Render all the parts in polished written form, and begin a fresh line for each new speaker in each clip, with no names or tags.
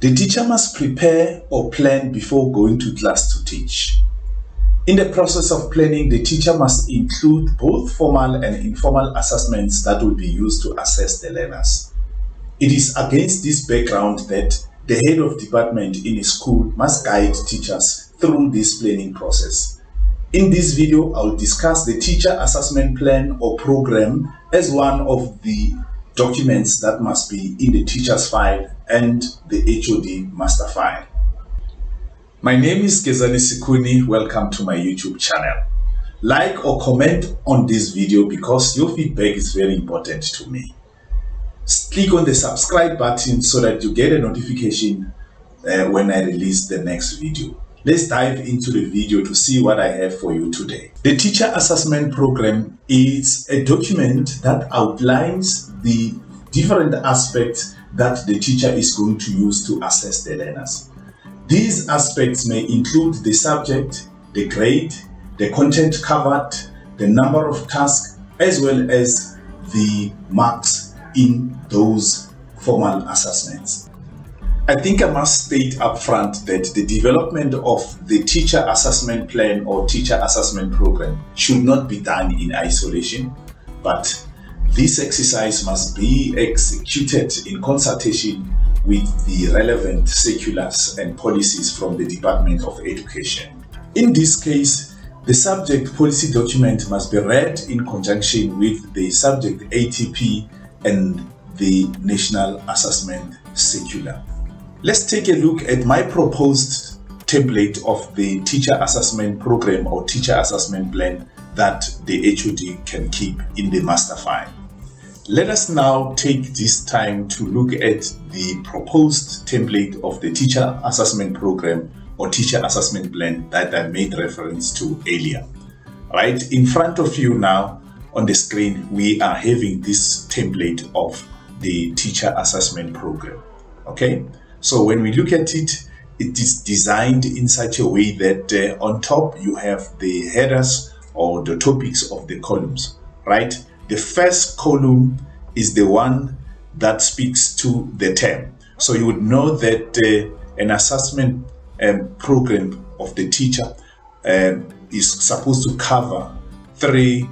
The teacher must prepare or plan before going to class to teach. In the process of planning, the teacher must include both formal and informal assessments that will be used to assess the learners. It is against this background that the head of department in a school must guide teachers through this planning process. In this video, I will discuss the teacher assessment plan or program as one of the documents that must be in the teacher's file and the HOD master file. My name is Gezani Sikuni. Welcome to my YouTube channel. Like or comment on this video because your feedback is very important to me. Click on the subscribe button so that you get a notification when I release the next video. Let's dive into the video to see what I have for you today. The Teacher Assessment Program is a document that outlines the different aspects that the teacher is going to use to assess the learners. These aspects may include the subject, the grade, the content covered, the number of tasks, as well as the marks in those formal assessments. I think I must state up front that the development of the teacher assessment plan or teacher assessment program should not be done in isolation, but this exercise must be executed in consultation with the relevant circulars and policies from the Department of Education. In this case, the subject policy document must be read in conjunction with the subject ATP and the National Assessment Circular. Let's take a look at my proposed template of the teacher assessment program or teacher assessment plan that the HOD can keep in the master file. Let us now take this time to look at the proposed template of the teacher assessment program or teacher assessment plan that I made reference to earlier. Right in front of you now on the screen, we are having this template of the teacher assessment program. Okay, so when we look at it, it is designed in such a way that on top you have the headers or the topics of the columns, right? The first column is the one that speaks to the term. So you would know that an assessment program of the teacher is supposed to cover 3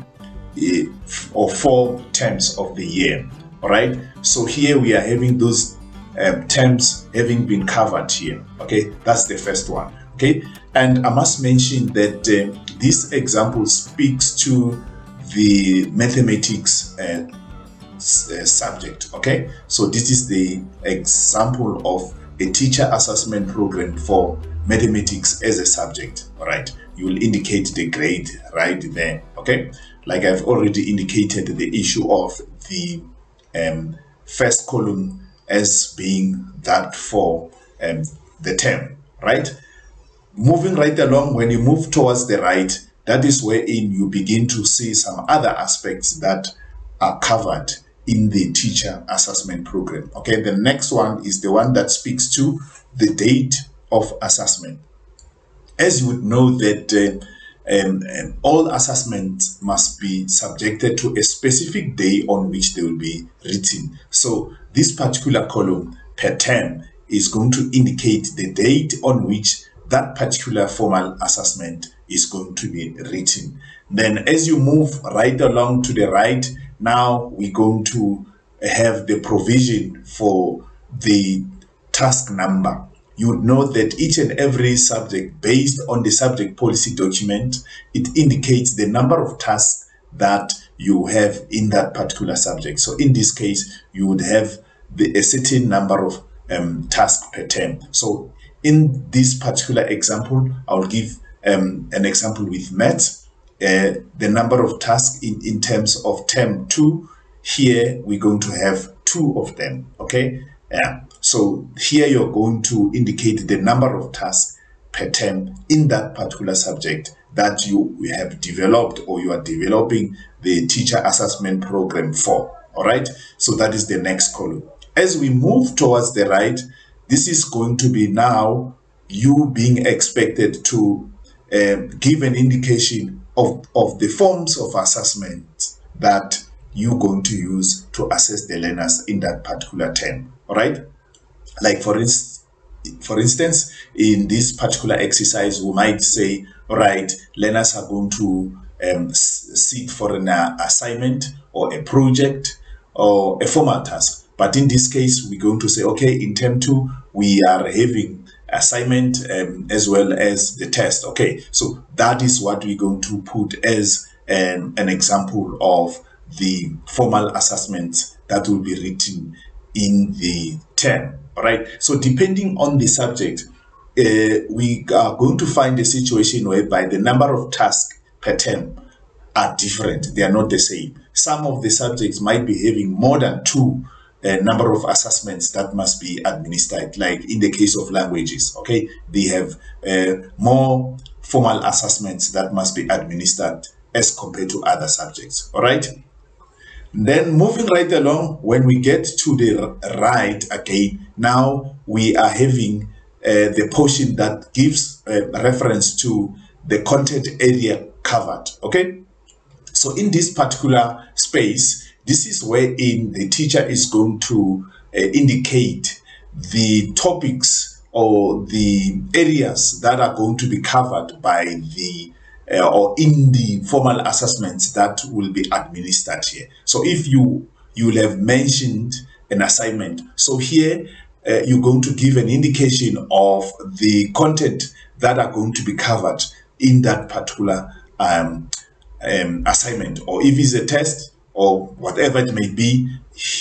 or 4 terms of the year. All right, so here we are having those terms having been covered here. Okay, that's the first one. Okay, and I must mention that this example speaks to the mathematics subject. Okay, so this is the example of a teacher assessment program for mathematics as a subject. All right, you will indicate the grade right there. Okay, like I've already indicated the issue of the first column as being that for the term, right? Moving right along, when you move towards the right, that is wherein you begin to see some other aspects that are covered in the teacher assessment program. Okay, the next one is the one that speaks to the date of assessment. As you would know that all assessments must be subjected to a specific day on which they will be written. So this particular column per term is going to indicate the date on which that particular formal assessment is going to be written. Then as you move right along to the right, now we're going to have the provision for the task number. You would know that each and every subject, based on the subject policy document, it indicates the number of tasks that you have in that particular subject. So in this case, you would have a certain number of tasks per term. So in this particular example, I'll give an example with maths. The number of tasks in terms of term 2, here we're going to have 2 of them. Okay, yeah. So here you're going to indicate the number of tasks per term in that particular subject that you have developed or you are developing the teacher assessment program for. All right, so that is the next column. As we move towards the right, this is going to be now you being expected to give an indication of the forms of assessment that you're going to use to assess the learners in that particular term. All right, like for For instance, in this particular exercise, we might say, all right, learners are going to sit for an assignment or a project or a formal task. But in this case, we're going to say, okay, in term 2, we are having assignment as well as the test. Okay, so that is what we're going to put as an example of the formal assessment that will be written in the term. All right, so depending on the subject, we are going to find a situation whereby the number of tasks per term are different. They are not the same. Some of the subjects might be having more than 2 number of assessments that must be administered, like in the case of languages. Okay, they have more formal assessments that must be administered as compared to other subjects. All right. Then moving right along, when we get to the right again, now we are having the portion that gives reference to the content area covered. Okay, so in this particular space, this is wherein the teacher is going to indicate the topics or the areas that are going to be covered by the or in the formal assessments that will be administered here. So if you will have mentioned an assignment, so here you're going to give an indication of the content that are going to be covered in that particular assignment, or if it's a test or whatever it may be,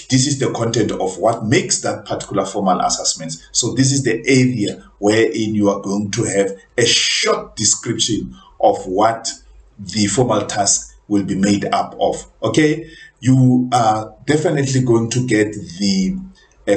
this is the content of what makes that particular formal assessment. So this is the area wherein you are going to have a short description of what the formal task will be made up of. Okay, you are definitely going to get the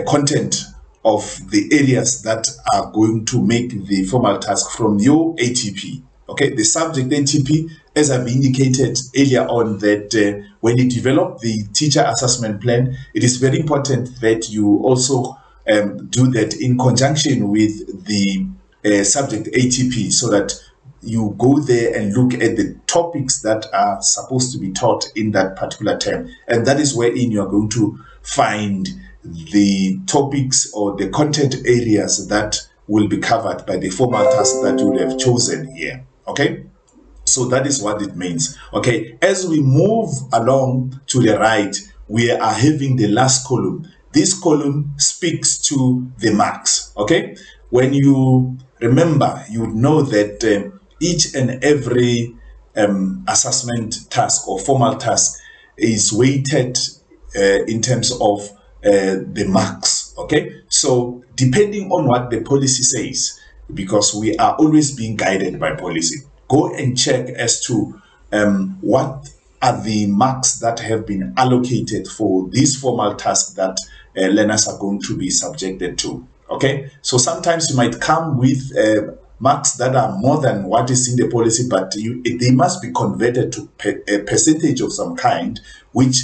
content of the areas that are going to make the formal task from your ATP. Okay, the subject ATP, as I've indicated earlier on, that when you develop the teacher assessment plan, it is very important that you also do that in conjunction with the subject ATP, so that you go there and look at the topics that are supposed to be taught in that particular term. And that is wherein you are going to find the topics or the content areas that will be covered by the formal task that you have chosen here. Okay, so that is what it means. Okay, as we move along to the right, we are having the last column. This column speaks to the marks. Okay, when you remember, you know that each and every assessment task or formal task is weighted in terms of the marks. Okay, so depending on what the policy says, because we are always being guided by policy, go and check as to what are the marks that have been allocated for this formal task that learners are going to be subjected to. Okay, so sometimes you might come with marks that are more than what is in the policy, but they must be converted to a percentage of some kind, which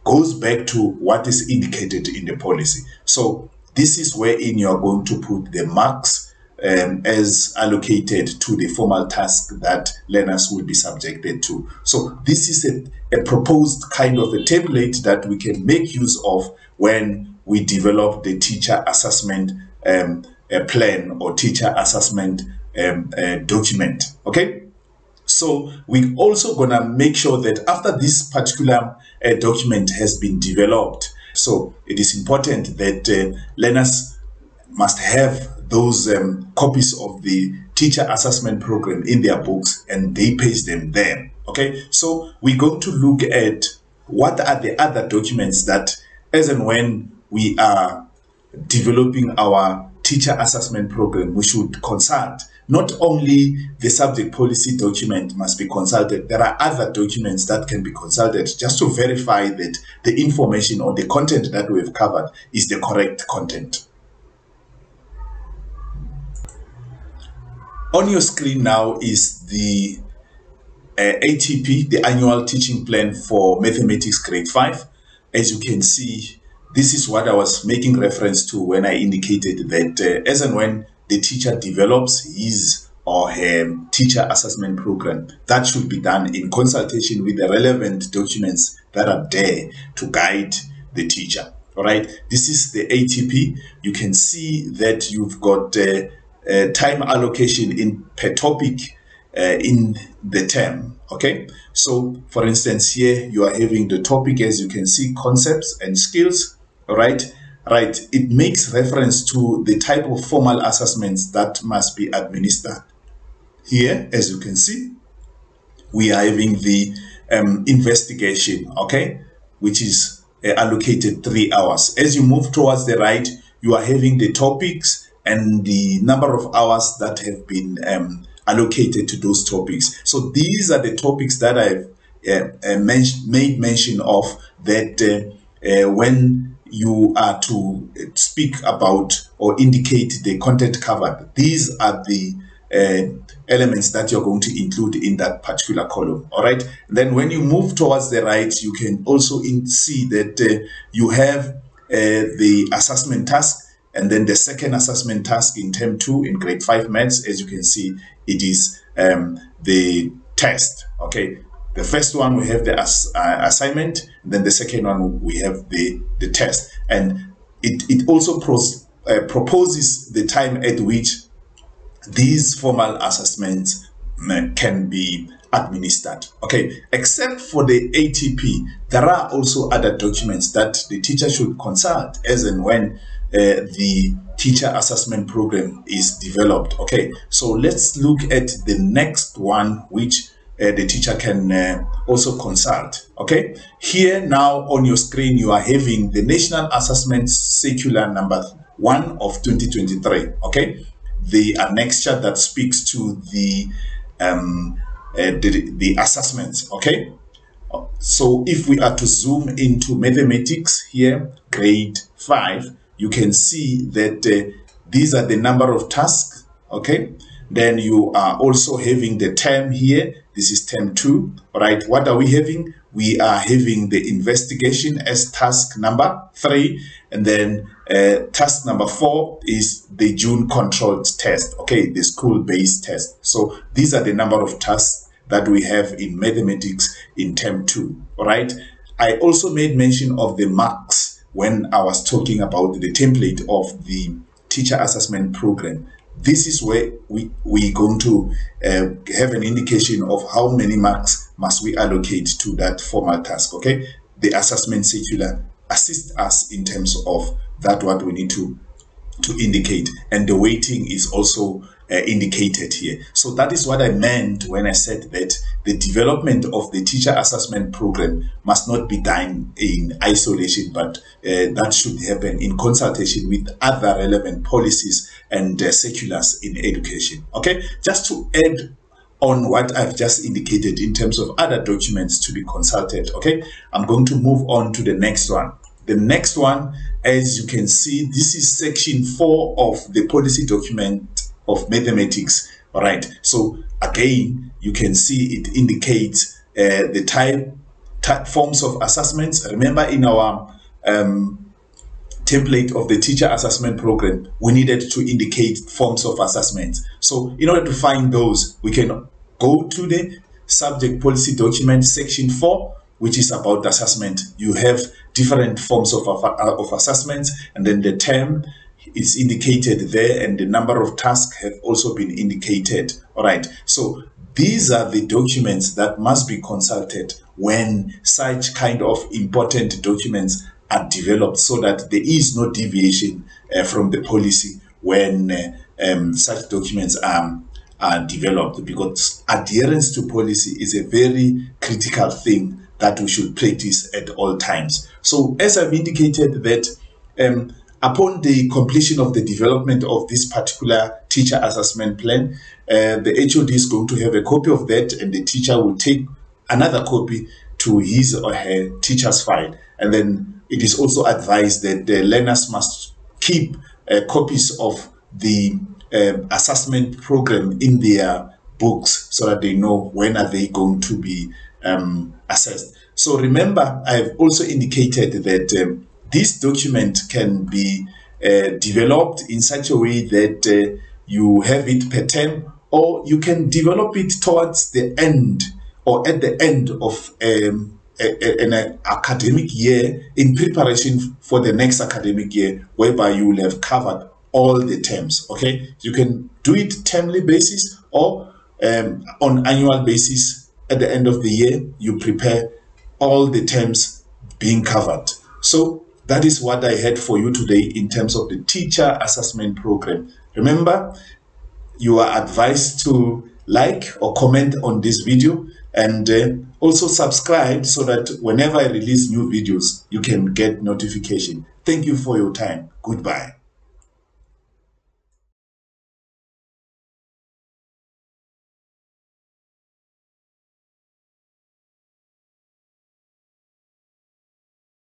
goes back to what is indicated in the policy. So this is wherein you are going to put the marks as allocated to the formal task that learners will be subjected to. So this is a proposed kind of a template that we can make use of when we develop the teacher assessment plan or teacher assessment document. Okay, so we're also gonna make sure that after this particular document has been developed, so it is important that learners must have those copies of the teacher assessment program in their books, and they paste them there. Okay, so we're going to look at what are the other documents that, as and when we are developing our teacher assessment program, we should consult. Not only the subject policy document must be consulted, there are other documents that can be consulted just to verify that the information or the content that we've covered is the correct content. On your screen now is the ATP, the Annual Teaching Plan for Mathematics Grade 5. As you can see, this is what I was making reference to when I indicated that as and when the teacher develops his or her teacher assessment program, that should be done in consultation with the relevant documents that are there to guide the teacher. All right, this is the ATP. You can see that you've got time allocation in per topic in the term. Okay, so for instance, here you are having the topic, as you can see, concepts and skills. All right, it makes reference to the type of formal assessments that must be administered. Here, as you can see, we are having the investigation, okay, which is allocated 3 hours. As you move towards the right, you are having the topics and the number of hours that have been allocated to those topics. So these are the topics that I've made mention of, that when you are to speak about or indicate the content covered, these are the elements that you're going to include in that particular column. All right, and then when you move towards the right, you can also see that you have the assessment task, and then the second assessment task in term 2 in grade 5 maths. As you can see, it is the test. Okay, the first one we have the assignment, then the second one we have the test, and it also proposes the time at which these formal assessments can be administered. Okay, except for the ATP, there are also other documents that the teacher should consult as and when the teacher assessment program is developed. Okay, so let's look at the next one, which the teacher can also consult. Okay, here now on your screen you are having the National Assessment Circular number 1 of 2023. Okay, the annexure that speaks to the assessments. Okay, so if we are to zoom into mathematics here, grade 5, you can see that these are the number of tasks. Okay, then you are also having the term here. This is term 2. All right, what are we having? We are having the investigation as task number 3, and then task number 4 is the June controlled test. Okay, the school-based test. So these are the number of tasks that we have in mathematics in term 2. All right, I also made mention of the marks when I was talking about the template of the teacher assessment program. This is where we're going to have an indication of how many marks must we allocate to that formal task. Okay, the assessment circular assists us in terms of that, what we need to indicate, and the weighting is also indicated here. So that is what I meant when I said that the development of the teacher assessment program must not be done in isolation, but that should happen in consultation with other relevant policies and circulars in education. Okay, just to add on what I've just indicated in terms of other documents to be consulted. Okay, I'm going to move on to the next one. The next one, as you can see, this is section 4 of the policy document of mathematics. All right, so again, you can see it indicates the type forms of assessments. Remember, in our template of the teacher assessment program, we needed to indicate forms of assessments. So in order to find those, we can go to the subject policy document section 4, which is about assessment. You have different forms of assessments, and then the term is indicated there, and the number of tasks have also been indicated. All right, so these are the documents that must be consulted when such kind of important documents are developed, so that there is no deviation from the policy when such documents are developed, because adherence to policy is a very critical thing that we should practice at all times. So as I've indicated that upon the completion of the development of this particular teacher assessment plan, the HOD is going to have a copy of that, and the teacher will take another copy to his or her teacher's file. And then it is also advised that the learners must keep copies of the assessment program in their books, so that they know when are they going to be assessed. So remember, I've also indicated that this document can be developed in such a way that you have it per term, or you can develop it towards the end or at the end of an academic year in preparation for the next academic year, whereby you will have covered all the terms. Okay, you can do it termly basis or on annual basis. At the end of the year, you prepare all the terms being covered. So that is what I had for you today in terms of the teacher assessment program. Remember, you are advised to like or comment on this video, and also subscribe so that whenever I release new videos, you can get notification. Thank you for your time. Goodbye.